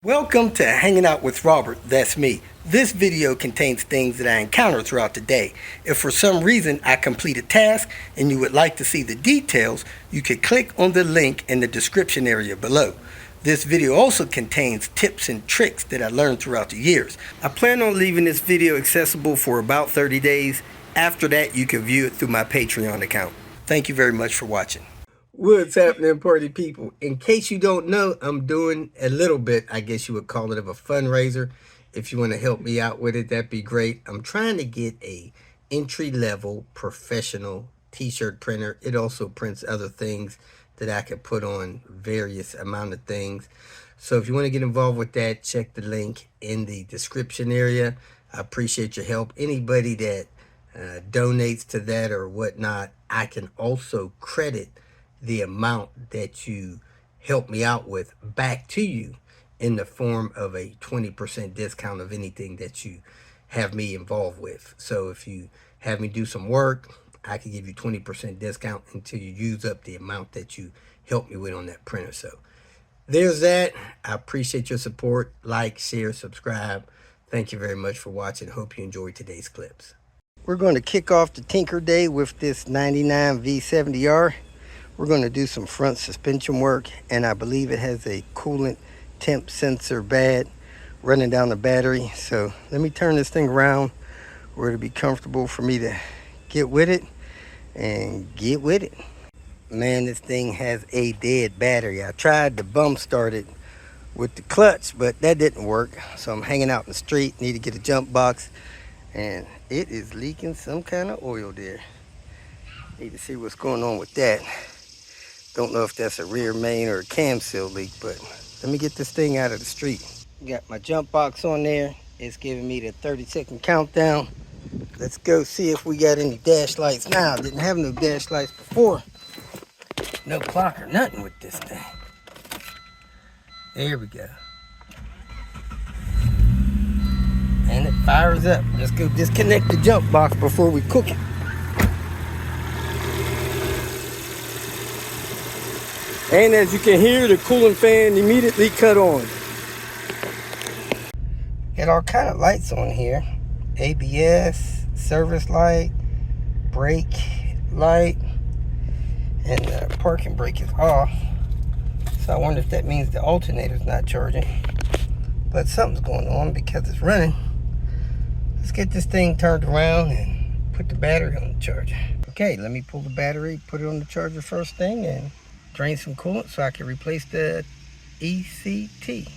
Welcome to Hanging Out with Robert, that's me. This video contains things that I encounter throughout the day. If for some reason I complete a task and you would like to see the details, you can click on the link in the description area below. This video also contains tips and tricks that I learned throughout the years. I plan on leaving this video accessible for about 30 days. After that, you can view it through my Patreon account. Thank you very much for watching. What's happening, party people? In case you don't know, I'm doing a little bit, I guess you would call it, of a fundraiser. If you want to help me out with it, that'd be great. I'm trying to get a entry-level professional t-shirt printer. It also prints other things that I can put on various amount of things. So if you want to get involved with that, check the link in the description area. I appreciate your help. Anybody that donates to that or whatnot, I can also credit the amount that you help me out with back to you in the form of a 20% discount of anything that you have me involved with. So if you have me do some work, I can give you 20% discount until you use up the amount that you help me with on that printer. So there's that. I appreciate your support. Like, share, subscribe. Thank you very much for watching. Hope you enjoyed today's clips. We're going to kick off the Tinker Day with this 99 V70R. We're going to do some front suspension work, and I believe it has a coolant temp sensor bad running down the battery. So let me turn this thing around where it'll be comfortable for me to get with it and get with it. Man, this thing has a dead battery. I tried to bump start it with the clutch, but that didn't work. So I'm hanging out in the street, need to get a jump box, and it is leaking some kind of oil there. Need to see what's going on with that. Don't know if that's a rear main or a cam seal leak, but let me get this thing out of the street. Got my jump box on there. It's giving me the 30-second countdown. Let's go see if we got any dash lights now. Didn't have no dash lights before. No clock or nothing with this thing. There we go. And it fires up. Let's go disconnect the jump box before we cook it. And as you can hear, the cooling fan immediately cut on. Got all kind of lights on here. ABS, service light, brake light, and the parking brake is off. So I wonder if that means the alternator's not charging. But something's going on because it's running. Let's get this thing turned around and put the battery on the charger. Okay, let me pull the battery, put it on the charger first thing, and drain some coolant so I can replace the ECT.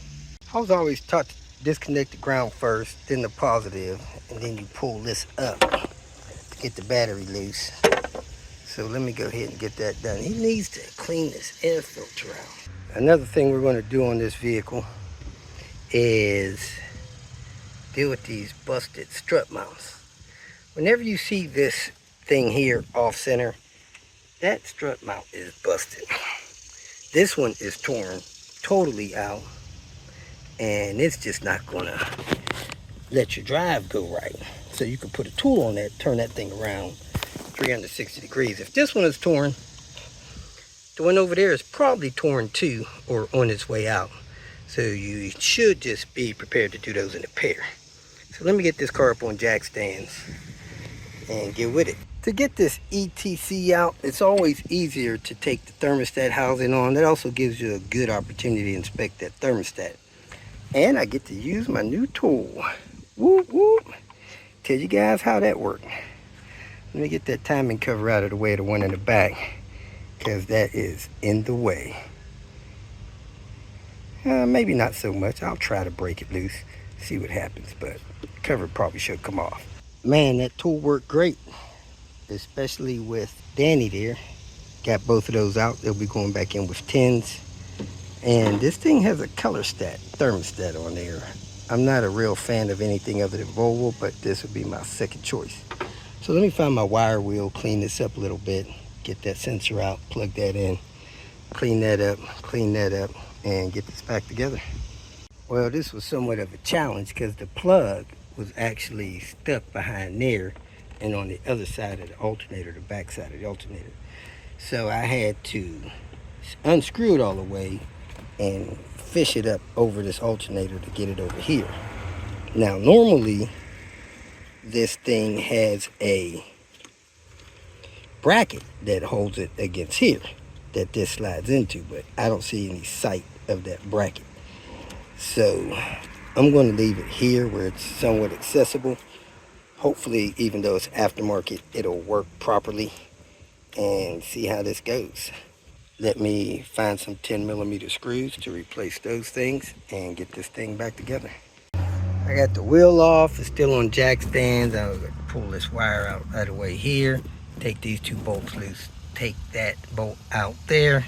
I was always taught to disconnect the ground first, then the positive, and then you pull this up to get the battery loose. So let me go ahead and get that done. He needs to clean this air filter out. Another thing we're going to do on this vehicle is deal with these busted strut mounts. Whenever you see this thing here off center, that strut mount is busted. This one is torn totally out, and it's just not gonna let your drive go right. So you can put a tool on that, turn that thing around 360 degrees. If this one is torn, the one over there is probably torn too, or on its way out. So you should just be prepared to do those in a pair. So let me get this car up on jack stands and get with it. To get this ETC out, it's always easier to take the thermostat housing on. That also gives you a good opportunity to inspect that thermostat. And I get to use my new tool. Whoop, whoop. Tell you guys how that works. Let me get that timing cover out of the way, the one in the back, because that is in the way. Maybe not so much. I'll try to break it loose, see what happens, but the cover probably should come off. Man, that tool worked great. Especially with Danny there. Got both of those out. They'll be going back in with 10s. And this thing has a color thermostat on there. I'm not a real fan of anything other than Volvo, but this would be my second choice. So let me find my wire wheel, clean this up a little bit, get that sensor out, plug that in, clean that up, and get this back together. Well, this was somewhat of a challenge because the plug was actually stuck behind there and on the other side of the alternator, the back side of the alternator. So I had to unscrew it all the way and fish it up over this alternator to get it over here. Now normally this thing has a bracket that holds it against here that this slides into, but I don't see any sight of that bracket. So I'm going to leave it here where it's somewhat accessible. Hopefully, even though it's aftermarket, it'll work properly, and see how this goes. Let me find some 10mm screws to replace those things and get this thing back together. I got the wheel off. It's still on jack stands. I'll pull this wire out right away here. Take these 2 bolts loose. Take that bolt out there.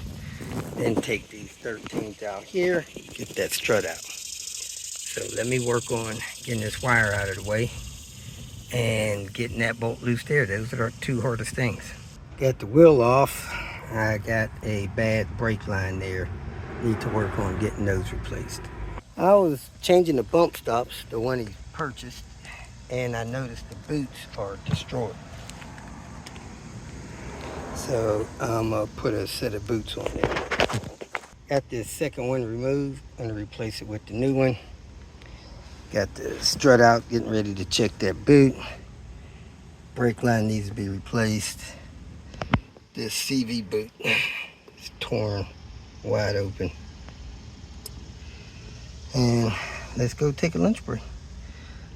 Then take these 13s out here. Get that strut out. So let me work on getting this wire out of the way and getting that bolt loose there. Those are the 2 hardest things. Got the wheel off. I got a bad brake line there. Need to work on getting those replaced. I was changing the bump stops, the one he purchased, and I noticed the boots are destroyed. So I'm gonna put a set of boots on there. Got this second one removed. I'm gonna replace it with the new one. Got the strut out, getting ready to check that boot. Brake line needs to be replaced. This CV boot is torn wide open. And let's go take a lunch break.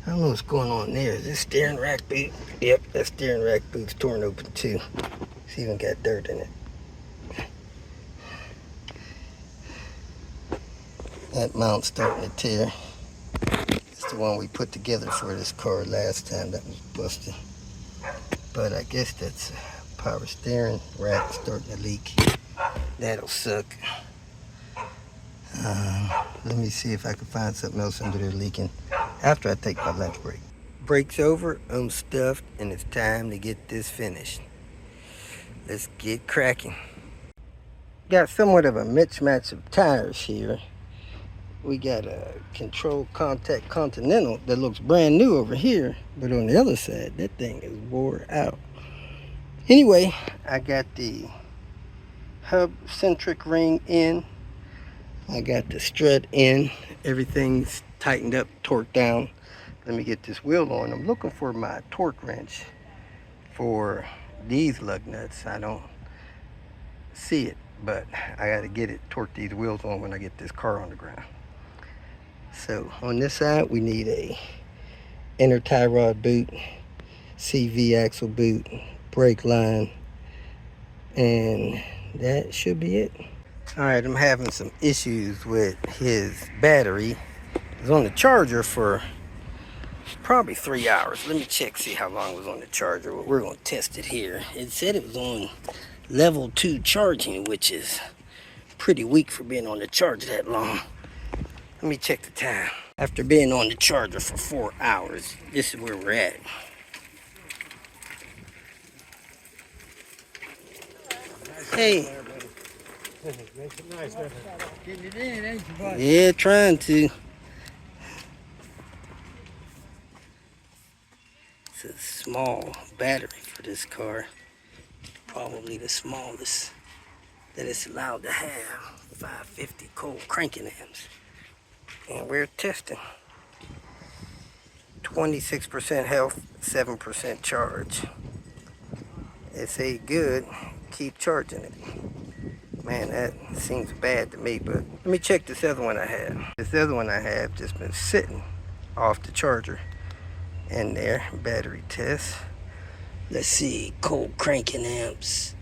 I don't know what's going on there. Is this steering rack boot? Yep, that steering rack boot's torn open too. It's even got dirt in it. That mount's starting to tear. It's the one we put together for this car last time that was busted. But I guess that's a power steering rack starting to leak. That'll suck. Let me see if I can find something else under there leaking after I take my lunch break. Break's over, I'm stuffed, and it's time to get this finished. Let's get cracking. Got somewhat of a mismatch of tires here. We got a Control Contact Continental that looks brand new over here, but on the other side, that thing is wore out. Anyway, I got the hub centric ring in. I got the strut in. Everything's tightened up, torqued down. Let me get this wheel on. I'm looking for my torque wrench for these lug nuts. I don't see it, but I got to get it, torque these wheels on when I get this car on the ground. So on this side, we need a inner tie rod boot, CV axle boot, brake line, and that should be it. All right, I'm having some issues with his battery. It was on the charger for probably 3 hours. Let me check, see how long it was on the charger. Well, we're going to test it here. It said it was on level 2 charging, which is pretty weak for being on the charger that long. Let me check the time. After being on the charger for 4 hours, this is where we're at. Hey. Getting it in, ain't you, buddy? Yeah, trying to. It's a small battery for this car. Probably the smallest that it's allowed to have. 550 cold cranking amps. And we're testing. 26% health, 7% charge. It's a good, keep charging it. Man, that seems bad to me, but let me check this other one I have. This other one I have just been sitting off the charger in there. Battery test. Let's see, cold cranking amps.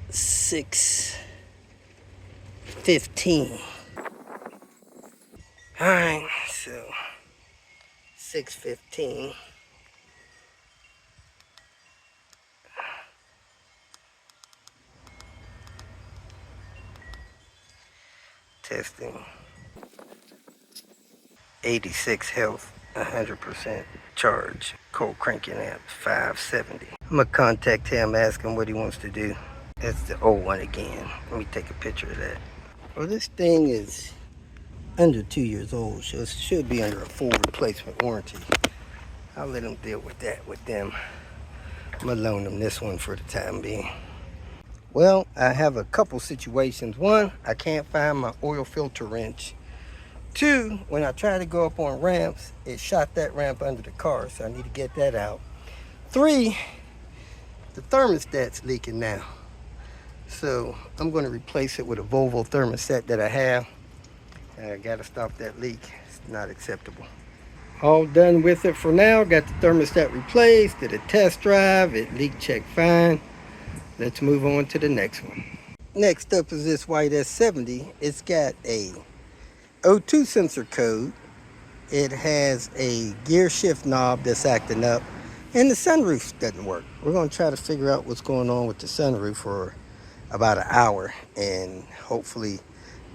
615. Alright, so 615. Testing. 86 health, 100% charge. Cold cranking amp, 570. I'm gonna contact him, ask him what he wants to do. That's the old one again. Let me take a picture of that. Well, this thing is under 2 years old, so it should be under a full replacement warranty. I'll let them deal with that with them. I'm gonna loan them this one for the time being. Well, I have a couple situations. One, I can't find my oil filter wrench. Two, when I try to go up on ramps, it shot that ramp under the car, so I need to get that out. Three, the thermostat's leaking now. So I'm going to replace it with a Volvo thermostat that I have. I got to stop that leak. It's not acceptable. All done with it for now. Got the thermostat replaced, did a test drive, it leak checked fine. Let's move on to the next one. Next up is this white S70. It's got a O2 sensor code. It has a gear shift knob that's acting up, and the sunroof doesn't work. We're going to try to figure out what's going on with the sunroof for about an hour, and hopefully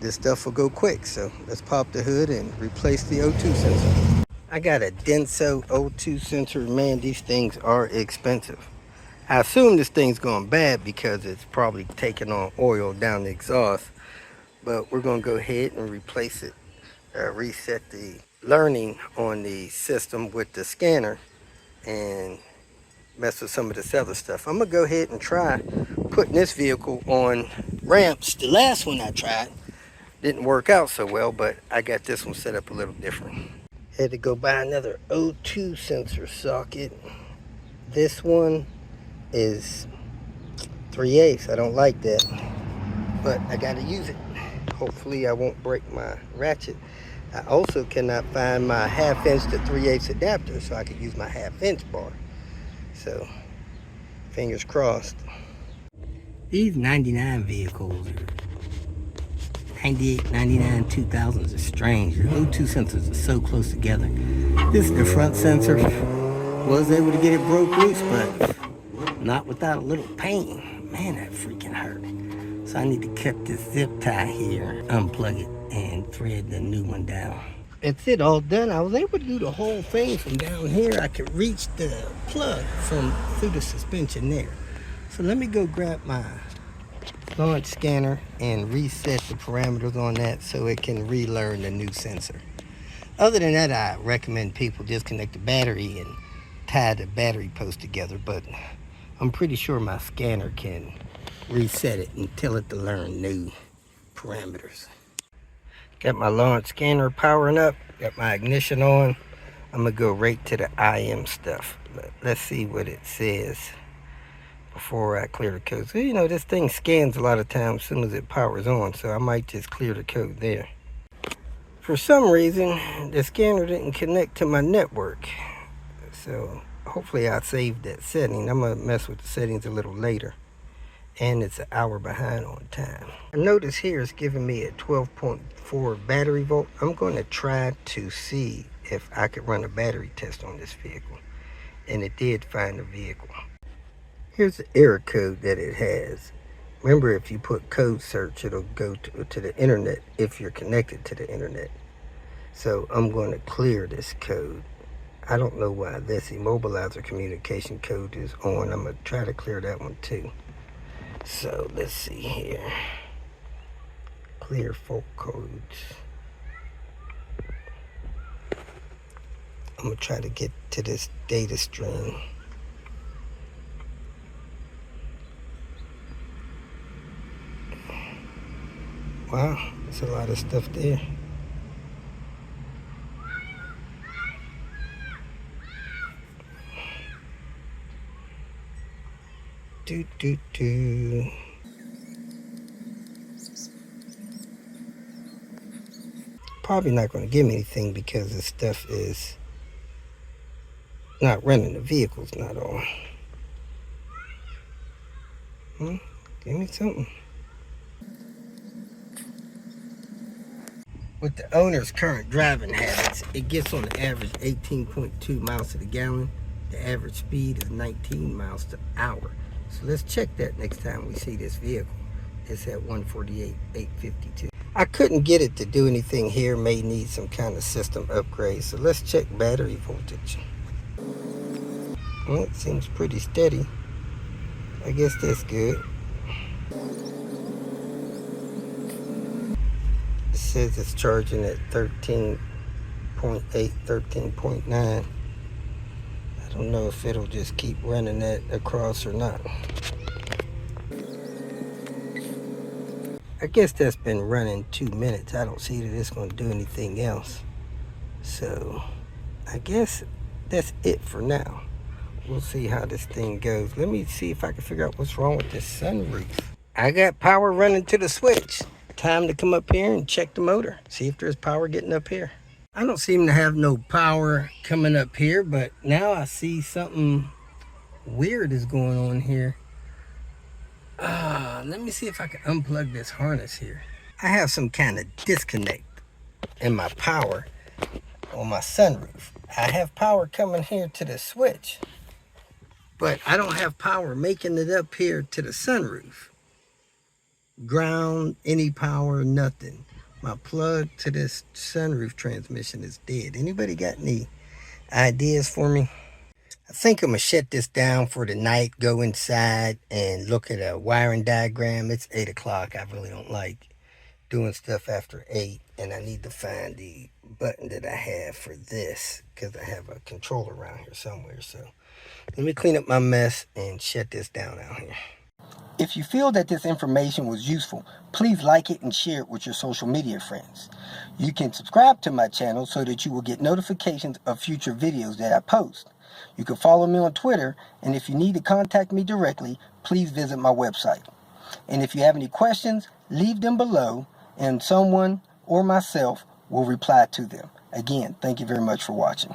this stuff will go quick. So let's pop the hood and replace the O2 sensor. I got a Denso O2 sensor. Man, these things are expensive. I assume this thing's going bad because it's probably taking on oil down the exhaust, but we're going to go ahead and replace it. Reset the learning on the system with the scanner and mess with some of this other stuff. I'm going to go ahead and try putting this vehicle on ramps. The last one I tried didn't work out so well, but I got this one set up a little different. Had to go buy another O2 sensor socket. This one is 3/8. I don't like that, but I gotta use it. Hopefully I won't break my ratchet. I also cannot find my 1/2 inch to 3/8 adapter, so I could use my 1/2 inch bar. So fingers crossed. These 99 vehicles, 98, 99, 2000s are strange. The O2 sensors are so close together. This is the front sensor. Was able to get it broke loose, but not without a little pain. Man, that freaking hurt. So I need to cut this zip tie here, unplug it, and thread the new one down. That's it, all done. I was able to do the whole thing from down here. I could reach the plug from through the suspension there. So let me go grab my launch scanner and reset the parameters on that so it can relearn the new sensor. Other than that, I recommend people disconnect the battery and tie the battery post together, but I'm pretty sure my scanner can reset it and tell it to learn new parameters. Got my launch scanner powering up, got my ignition on. I'm gonna go right to the IM stuff. Let's see what it says before I clear the code. So, you know, this thing scans a lot of times as soon as it powers on, so I might just clear the code there. For some reason, the scanner didn't connect to my network, so hopefully I saved that setting. I'm gonna mess with the settings a little later, and it's an hour behind on time. I notice here it's giving me a 12.4 battery volt. I'm going to try to see if I could run a battery test on this vehicle, and it did find the vehicle. Here's the error code that it has. Remember, if you put code search, it'll go to the internet if you're connected to the internet. So I'm going to clear this code. I don't know why this immobilizer communication code is on. I'm going to try to clear that one too. So let's see here. Clear fault codes. I'm going to try to get to this data stream. Wow, there's a lot of stuff there. Probably not going to give me anything because this stuff is not running. The vehicle's not on. Give me something. With the owner's current driving habits, it gets on the average 18.2 miles to the gallon. The average speed is 19 miles to hour. So let's check that next time we see this vehicle. It's at 148,852. I couldn't get it to do anything here. May need some kind of system upgrade. So let's check battery voltage. Well, it seems pretty steady. I guess that's good. It says it's charging at 13.8, 13.9. I don't know if it'll just keep running that across or not. I guess that's been running 2 minutes. I don't see that it's going to do anything else. So I guess that's it for now. We'll see how this thing goes. Let me see if I can figure out what's wrong with this sunroof. I got power running to the switch. Time to come up here and check the motor. See if there's power getting up here. I don't seem to have no power coming up here, but now I see something weird is going on here. Let me see if I can unplug this harness here. I have some kind of disconnect in my power on my sunroof. I have power coming here to the switch, but I don't have power making it up here to the sunroof. Ground, any power, nothing. My plug to this sunroof transmission is dead. Anybody got any ideas for me? I think I'm gonna shut this down for the night, go inside and look at a wiring diagram. It's 8 o'clock. I really don't like doing stuff after 8, and I need to find the button that I have for this because I have a controller around here somewhere. So let me clean up my mess and shut this down out here. If you feel that this information was useful, please like it and share it with your social media friends. You can subscribe to my channel so that you will get notifications of future videos that I post. You can follow me on Twitter, and if you need to contact me directly, please visit my website. And if you have any questions, leave them below, and someone or myself will reply to them. Again, thank you very much for watching.